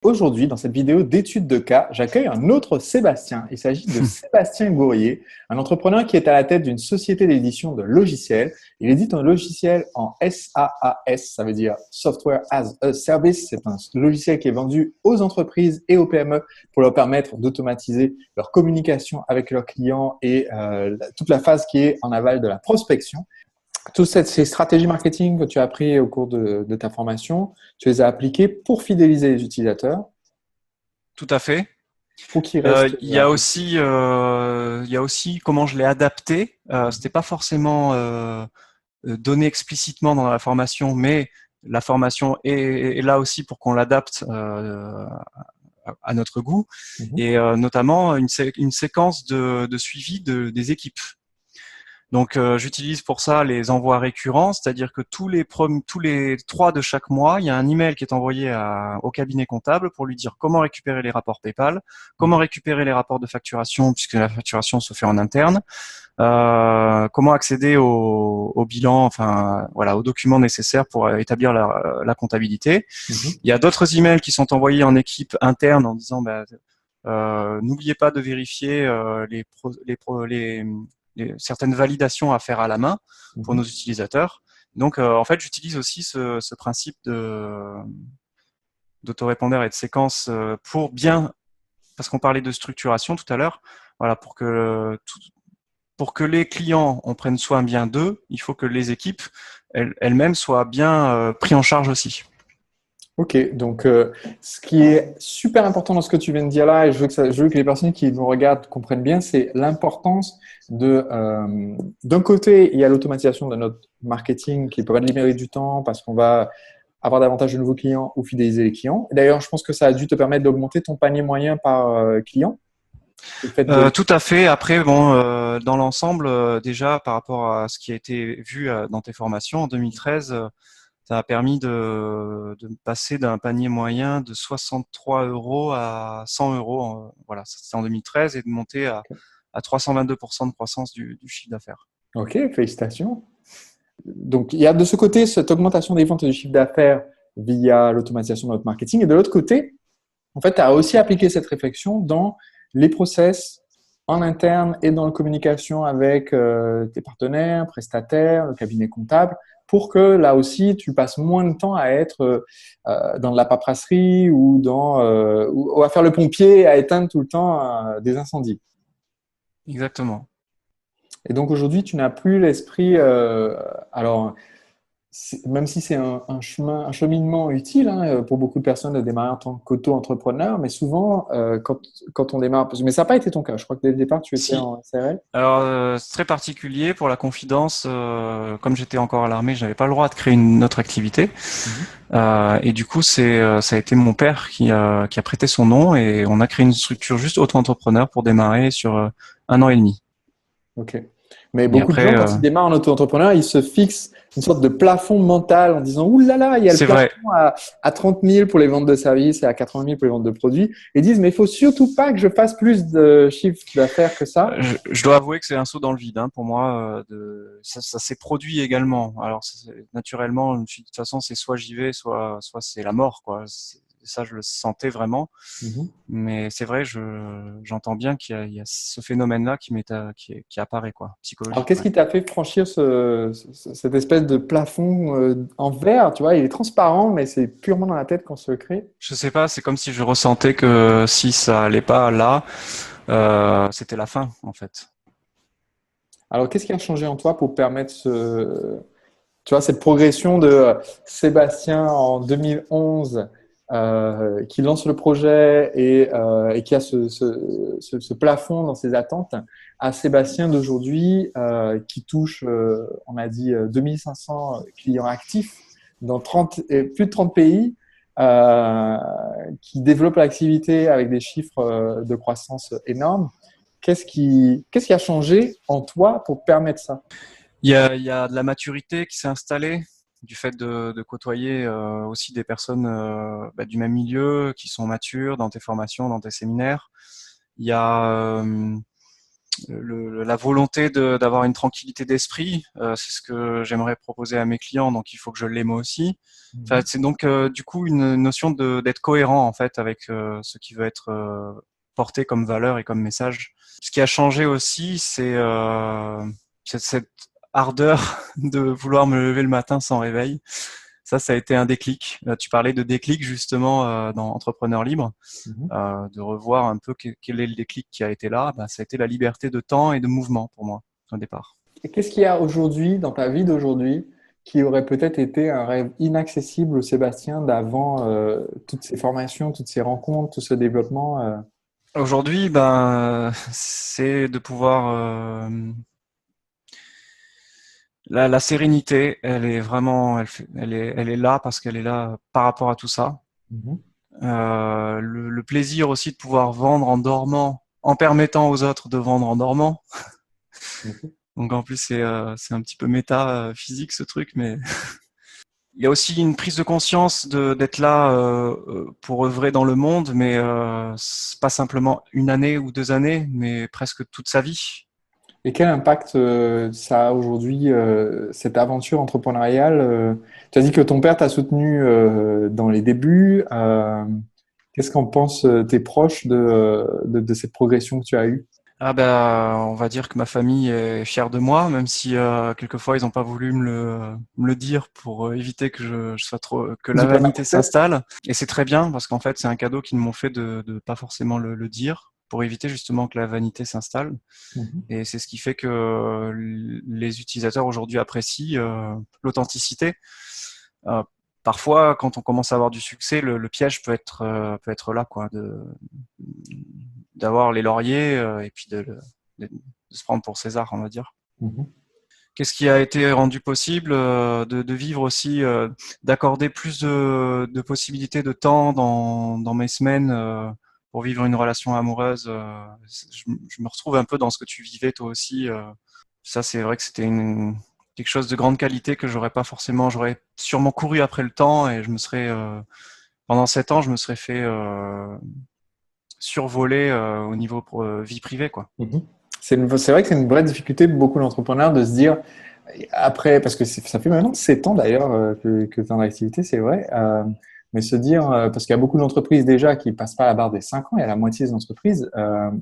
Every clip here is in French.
Aujourd'hui, dans cette vidéo d'étude de cas, j'accueille un autre Sébastien. Il s'agit de Sébastien Gourrier, un entrepreneur qui est à la tête d'une société d'édition de logiciels. Il édite un logiciel en SaaS, ça veut dire Software as a Service. C'est un logiciel qui est vendu aux entreprises et aux PME pour leur permettre d'automatiser leur communication avec leurs clients et toute la phase qui est en aval de la prospection. Toutes ces stratégies marketing que tu as appris au cours de ta formation, tu les as appliquées pour fidéliser les utilisateurs, Tout à fait. pour qu'ils restent. Il y a aussi comment je l'ai adapté. C'était pas forcément donné explicitement dans la formation, mais la formation est là aussi pour qu'on l'adapte à notre goût, Mhm. et notamment une séquence de suivi des équipes. Donc, j'utilise pour ça les envois récurrents, c'est-à-dire que tous les 3 de chaque mois, il y a un email qui est envoyé au cabinet comptable pour lui dire comment récupérer les rapports PayPal, comment récupérer les rapports de facturation puisque la facturation se fait en interne, comment accéder au bilan, enfin voilà, aux documents nécessaires pour établir la comptabilité. Mhm. Il y a d'autres emails qui sont envoyés en équipe interne en disant n'oubliez pas de vérifier certaines validations à faire à la main pour Mhm. nos utilisateurs. Donc, en fait, j'utilise aussi ce principe d'autorépondeur et de séquence pour bien, parce qu'on parlait de structuration tout à l'heure, voilà, pour que les clients en prennent soin bien d'eux, il faut que les équipes elles-mêmes soient bien pris en charge aussi. Ok, donc ce qui est super important dans ce que tu viens de dire là, et je veux que les personnes qui nous regardent comprennent bien, c'est l'importance d'un côté, il y a l'automatisation de notre marketing qui peut libérer du temps parce qu'on va avoir davantage de nouveaux clients ou fidéliser les clients. D'ailleurs, je pense que ça a dû te permettre d'augmenter ton panier moyen par client. Le fait de... Tout à fait. Après, bon, dans l'ensemble, déjà par rapport à ce qui a été vu dans tes formations en 2013, ça a permis de passer d'un panier moyen de 63 euros à 100 euros. Voilà, c'était en 2013 et de monter à 322% de croissance du chiffre d'affaires. Ok, félicitations. Donc, il y a de ce côté cette augmentation des ventes et du chiffre d'affaires via l'automatisation de notre marketing. Et de l'autre côté, en fait, tu as aussi appliqué cette réflexion dans les process en interne et dans la communication avec tes partenaires, prestataires, le cabinet comptable, pour que là aussi, tu passes moins de temps à être dans de la paperasserie ou à faire le pompier, à éteindre tout le temps des incendies. Exactement. Et donc aujourd'hui, tu n'as plus l'esprit. Alors, même si c'est un cheminement utile pour beaucoup de personnes de démarrer en tant qu'auto-entrepreneur, mais souvent, quand on démarre, mais ça n'a pas été ton cas. Je crois que dès le départ, tu étais Si. en SARL. Alors, c'est très particulier pour la confidence. Comme j'étais encore à l'armée, je n'avais pas le droit de créer une autre activité. Mhm. Et du coup, ça a été mon père qui a prêté son nom et on a créé une structure juste auto-entrepreneur pour démarrer sur 1 an et demi. Ok. Mais Et beaucoup de après, gens, quand ils démarrent en auto-entrepreneur, ils se fixent une sorte de plafond mental en disant, ouh là là, il y a le c'est vrai. plafond à 30 000 pour les ventes de services et à 80 000 pour les ventes de produits. Et ils disent, mais il faut surtout pas que je fasse plus de chiffre d'affaires que ça. Je dois avouer que c'est un saut dans le vide, hein, pour moi. Ça s'est produit également. Alors naturellement, je me suis dit, de toute façon, c'est soit j'y vais, soit c'est la mort, quoi. Ça, je le sentais vraiment. Mhm. Mais c'est vrai, j'entends bien il y a ce phénomène-là qui apparaît, quoi, Alors, psychologique. qu'est-ce Ouais. qui t'a fait franchir cette espèce de plafond en verre? Tu vois, il est transparent, mais c'est purement dans la tête qu'on se le crée. Je sais pas, c'est comme si je ressentais que si ça allait pas là, c'était la fin, en fait. Alors, qu'est-ce qui a changé en toi pour permettre tu vois, cette progression de Sébastien en 2011 qui lance le projet et qui a ce plafond dans ses attentes à Sébastien d'aujourd'hui qui touche, on a dit, 2500 clients actifs dans plus de 30 pays, euh, qui développe l'activité avec des chiffres de croissance énormes. Qu'est-ce qui a changé en toi pour permettre ça? Il y a de la maturité qui s'est installée du fait de côtoyer aussi des personnes du même milieu qui sont matures dans tes formations, dans tes séminaires. Il y a la volonté d'avoir une tranquillité d'esprit. C'est ce que j'aimerais proposer à mes clients, donc il faut que je l'aie moi aussi. Enfin, Mhm. c'est donc du coup une notion d'être cohérent en fait avec ce qui veut être porté comme valeur et comme message. Ce qui a changé aussi, c'est cette ardeur de vouloir me lever le matin sans réveil. Ça a été un déclic. Tu parlais de déclic justement dans Entrepreneur Libre, Mhm. de revoir un peu quel est le déclic qui a été là. Ben, ça a été la liberté de temps et de mouvement pour moi au départ. Et qu'est-ce qu'il y a aujourd'hui, dans ta vie d'aujourd'hui, qui aurait peut-être été un rêve inaccessible au Sébastien d'avant toutes ces formations, toutes ces rencontres, tout ce développement Aujourd'hui, ben, c'est de pouvoir la sérénité, elle est vraiment, elle est là parce qu'elle est là par rapport à tout ça. Mhm. Le plaisir aussi de pouvoir vendre en dormant, en permettant aux autres de vendre en dormant. Mhm. Donc en plus c'est un petit peu méta physique ce truc, mais il y a aussi une prise de conscience d'être là pour œuvrer dans le monde, mais c'est pas simplement une année ou 2 années, mais presque toute sa vie. Et quel impact ça a aujourd'hui, cette aventure entrepreneuriale tu as dit que ton père t'a soutenu dans les débuts. Qu'est-ce qu'en pensent tes proches de cette progression que tu as eue? Ah ben, on va dire que ma famille est fière de moi, même si quelquefois ils n'ont pas voulu me le dire pour éviter que je sois trop, que la J'ai pas mal vanité de tête. s'installe. Et c'est très bien parce qu'en fait c'est un cadeau qu'ils m'ont fait de pas forcément le dire pour éviter justement que la vanité s'installe. Mhm. Et c'est ce qui fait que les utilisateurs aujourd'hui apprécient l'authenticité. Euh, Parfois, quand on commence à avoir du succès, le piège peut être là, quoi, d'avoir les lauriers et puis de se prendre pour César, on va dire. Mhm. Qu'est-ce qui a été rendu possible de vivre aussi, d'accorder plus de possibilités de temps dans mes semaines pour vivre une relation amoureuse. Je me retrouve un peu dans ce que tu vivais toi aussi. Ça, c'est vrai que c'était quelque chose de grande qualité que j'aurais pas forcément. J'aurais sûrement couru après le temps et je me serais pendant 7 ans, je me serais fait survoler au niveau vie privée, quoi. Mhm. C'est vrai que c'est une vraie difficulté pour beaucoup d'entrepreneurs de se dire, après, parce que ça fait maintenant 7 ans d'ailleurs que tu es en activité, c'est vrai, mais se dire, parce qu'il y a beaucoup d'entreprises déjà qui passent pas la barre des 5 ans, il y a la moitié des entreprises,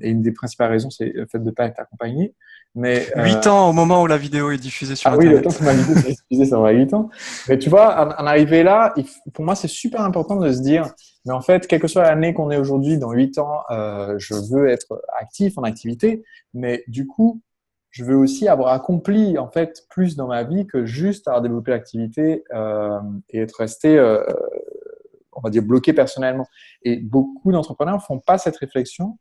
et une des principales raisons, c'est le fait de ne pas être accompagné. Mais 8 ans au moment où la vidéo est diffusée sur ah oui, le temps Internet. que ma vidéo soit diffusée, ça aura 8 ans. Mais tu vois, en arriver là, pour moi, c'est super important de se dire, mais en fait, quelle que soit l'année qu'on est aujourd'hui, dans 8 ans, je veux être actif en activité, mais du coup, je veux aussi avoir accompli en fait plus dans ma vie que juste avoir développé l'activité et être resté, on va dire, bloqué personnellement. Et beaucoup d'entrepreneurs font pas cette réflexion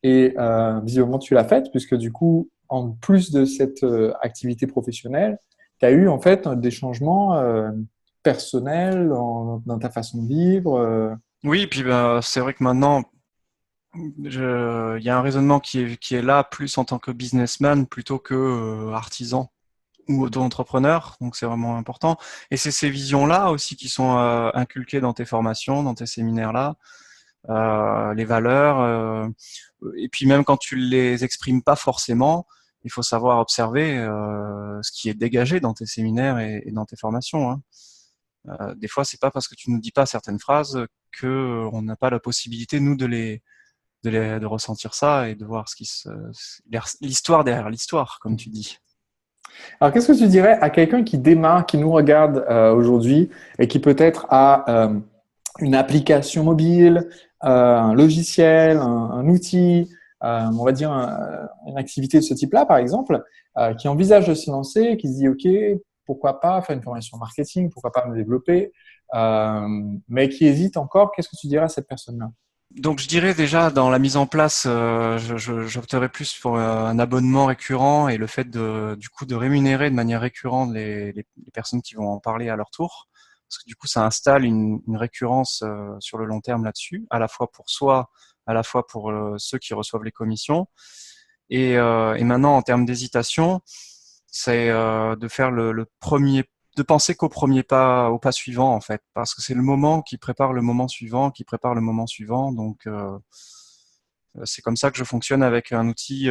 et visiblement, tu l'as faite, puisque du coup, en plus de cette activité professionnelle, tu as eu en fait des changements personnels dans ta façon de vivre. Oui, et puis bah, c'est vrai que maintenant, il y a un raisonnement qui est là plus en tant que businessman plutôt que artisan ou auto-entrepreneur, donc c'est vraiment important. Et c'est ces visions-là aussi qui sont inculquées dans tes formations, dans tes séminaires-là, les valeurs. Et puis même quand tu les exprimes pas forcément, il faut savoir observer ce qui est dégagé dans tes séminaires et dans tes formations, hein. Des fois, c'est pas parce que tu nous dis pas certaines phrases que on n'a pas la possibilité nous de ressentir ça et de voir l'histoire derrière l'histoire, comme tu dis. Alors, qu'est-ce que tu dirais à quelqu'un qui démarre, qui nous regarde aujourd'hui et qui peut-être a une application mobile, un logiciel, un outil, on va dire une activité de ce type-là, par exemple, qui envisage de se lancer, qui se dit, OK, pourquoi pas faire une formation marketing, pourquoi pas me développer, mais qui hésite encore, qu'est-ce que tu dirais à cette personne-là? Donc je dirais déjà dans la mise en place, j'opterais plus pour un abonnement récurrent et le fait du coup de rémunérer de manière récurrente les personnes qui vont en parler à leur tour, parce que du coup ça installe une récurrence sur le long terme là-dessus, à la fois pour soi, à la fois pour ceux qui reçoivent les commissions. Et maintenant en termes d'hésitation, c'est de faire le premier, de penser qu'au premier pas, au pas suivant en fait, parce que c'est le moment qui prépare le moment suivant, qui prépare le moment suivant. Donc C'est comme ça que je fonctionne avec un outil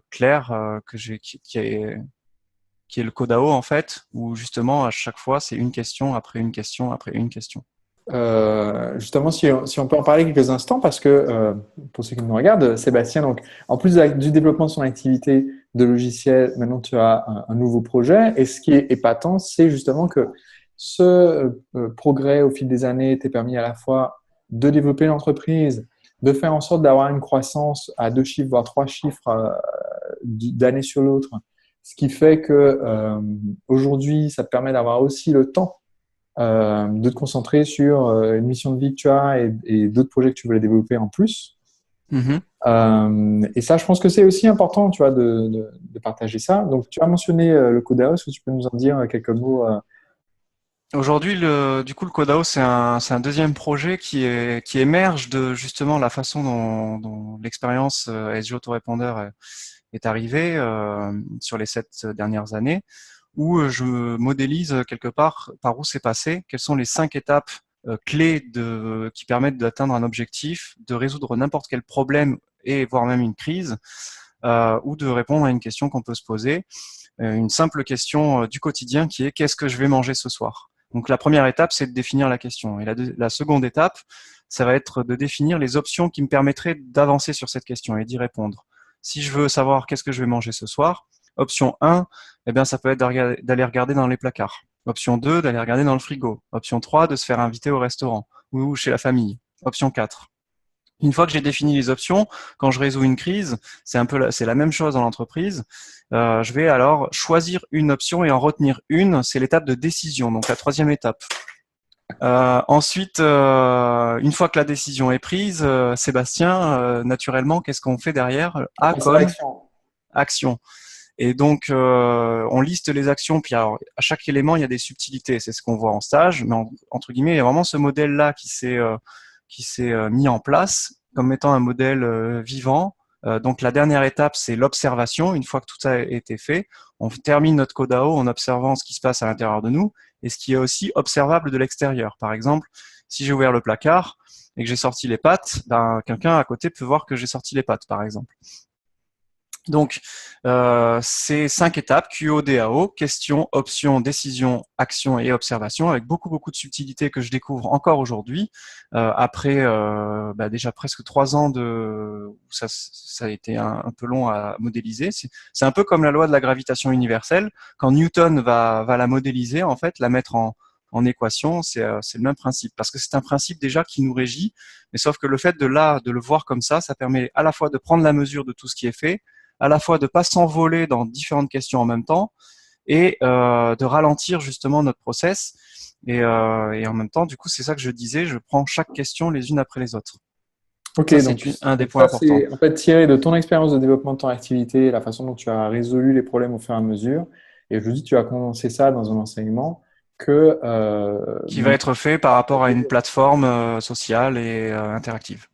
clair qui est le Codao en fait, où justement à chaque fois c'est une question après une question après une question. Justement, si on peut en parler quelques instants, parce que pour ceux qui nous regardent, Sébastien, donc, en plus du développement de son activité de logiciel, maintenant tu as un nouveau projet. Et ce qui est épatant, c'est justement que ce progrès au fil des années t'est permis à la fois de développer l'entreprise, de faire en sorte d'avoir une croissance à 2 chiffres, voire 3 chiffres d'année sur l'autre. Ce qui fait que aujourd'hui, ça te permet d'avoir aussi le temps de te concentrer sur une mission de vie que tu as et d'autres projets que tu voulais développer en plus. Mhm. Et ça, je pense que c'est aussi important, tu vois, de partager ça. Donc, tu as mentionné le Codao. Est-ce que tu peux nous en dire quelques mots Aujourd'hui, du coup, le Codao, c'est un deuxième projet qui émerge de justement la façon dont l'expérience SG Autorépondeur est arrivée sur les 7 dernières années, où je me modélise quelque part par où c'est passé, quelles sont les 5 étapes clés qui permettent d'atteindre un objectif, de résoudre n'importe quel problème et voire même une crise, ou de répondre à une question qu'on peut se poser, une simple question du quotidien qui est qu'est-ce que je vais manger ce soir? Donc la première étape, c'est de définir la question. Et la seconde étape, ça va être de définir les options qui me permettraient d'avancer sur cette question et d'y répondre. Si je veux savoir qu'est-ce que je vais manger ce soir, option 1, eh bien, ça peut être d'aller regarder dans les placards. Option 2, d'aller regarder dans le frigo. Option 3, de se faire inviter au restaurant ou chez la famille. Option 4. Une fois que j'ai défini les options, quand je résous une crise, c'est la même chose dans l'entreprise. Je vais alors choisir une option et en retenir une. C'est l'étape de décision, donc la troisième étape. Ensuite, une fois que la décision est prise, Sébastien, naturellement, qu'est-ce qu'on fait derrière? A comme action. Et donc, on liste les actions. Puis alors, à chaque élément, il y a des subtilités. C'est ce qu'on voit en stage, mais entre guillemets, il y a vraiment ce modèle-là qui s'est mis en place comme étant un modèle vivant. Donc la dernière étape, c'est l'observation. Une fois que tout a été fait, on termine notre Codao en observant ce qui se passe à l'intérieur de nous et ce qui est aussi observable de l'extérieur. Par exemple, si j'ai ouvert le placard et que j'ai sorti les pâtes, ben, quelqu'un à côté peut voir que j'ai sorti les pâtes, par exemple. Donc, c'est 5 étapes, QODAO, question, option, décision, action et observation, avec beaucoup, beaucoup de subtilités que je découvre encore aujourd'hui, après déjà presque 3 ans où ça a été un peu long à modéliser. C'est un peu comme la loi de la gravitation universelle. Quand Newton va la modéliser, en fait, la mettre en équation, c'est le même principe, parce que c'est un principe déjà qui nous régit, mais sauf que le fait de le voir comme ça permet à la fois de prendre la mesure de tout ce qui est fait, à la fois de pas s'envoler dans différentes questions en même temps et de ralentir justement notre process. Et en même temps, du coup, c'est ça que je disais, je prends chaque question les unes après les autres. Ok, Ça, c'est donc un des points ça, importants. c'est en fait tiré de ton expérience de développement de ton activité et la façon dont tu as résolu les problèmes au fur et à mesure. Et je dis, tu as condensé ça dans un enseignement que Qui va être fait par rapport à une plateforme sociale et interactive.